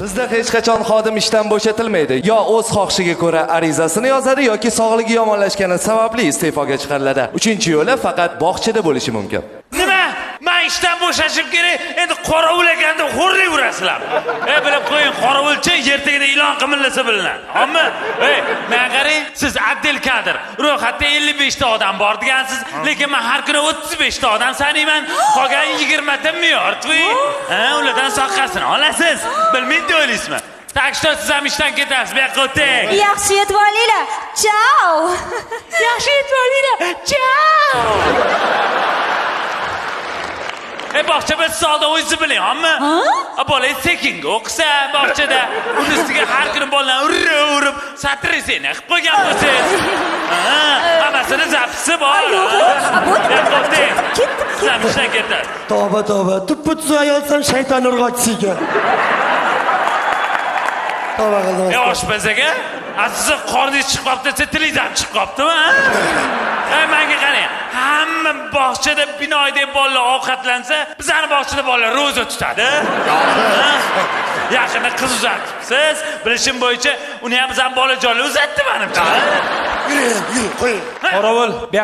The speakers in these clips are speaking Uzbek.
Bizda hech qachon xodim ishdan bo'shatilmaydi. Yo o'z xohishiga ko'ra arizasini yozadi yoki sog'ligi yomonlashgani sababli iste'foga chiqariladi. Uchinchi yo'li faqat bog'chada bo'lishi mumkin. Nima? Men ishdan bo'shashib kerak, endi qorovul ekanda xo'rlayverasizlar. Bilib qo'ying, qorovulchi ertagida ilon qimillasa bilinadi. Hamma, men qarang, siz Abdel Kadir. Ro'yxatda 55 ta odam bor degansiz, lekin men har kuni 35 ta odam sanayman. Qolgan 20 ta mертвый. Ulardan soqqasini olasiz. Bilmaydi o'ylaysizmi? Tak что siz ham ishdan ketasiz, bu yoqqa o'ting. Yaxshi yetib olinglar. Ciao. Yaxshi yetib olinglar. Ciao. Bog'cha biz solda o'zingiz biling, hamma. Bola sekinga o'qisa bog'chada, uni ustiga har kuni bolalar urib, satrisini qilib qo'ygan bo'lsangiz. Hammasini zapisi bor. Sizlar ishdan ketadi. Tavba, tuput ayolsan shayton urg'ochisiga. Tavba qildim. Oshpaz aka, sizni qorningiz chiqib qolibdi, desa tilingiz ham chiqib qolibdimi? Menga qarang, hamma bog'chada binoydek bolalar ovqatlansa, bizning bog'chada bolalar ro'za tutadi. Yaqinda qiz uzatibsiz. Bilishim bo'yicha uni ham bizning bolajonlar uzatdi menimcha. Yur, qo'ying. Qorovul, bu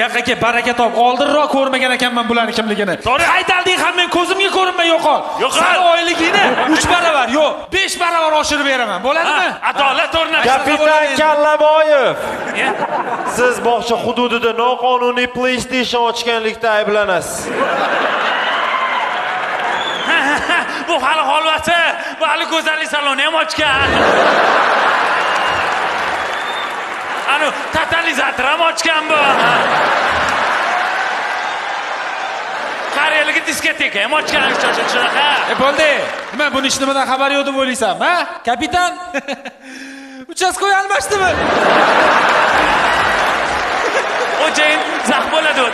yoqqa baraka top. Oldinroq ko'rmagan ekanman bularning kimligini. Haydalding ham men ko'zimga ko'rinmay yo'qol. Sani oyligingni 3 baravar, yo'q, 5 baravar oshirib beraman. Bo'ladimi? Adolat o'rnashdi. Kapitan Kallaboyev. Siz bog'cha hududida noqonuniy PlayStation ochganlikda ayblanasiz. Bu hali holvasi, bu hali go'zallik saloni ham ochgan. Ano totalizator ham ochgan bu. Qariyaligi diskoteka ham ochgan shunaqa. Bo'ldi. Nima buni hech nimadan xabari yo'q deb o'ylaysan, ha? Kapitan. Uchastkoi almashdimi? O'jayin zax bo'ladi.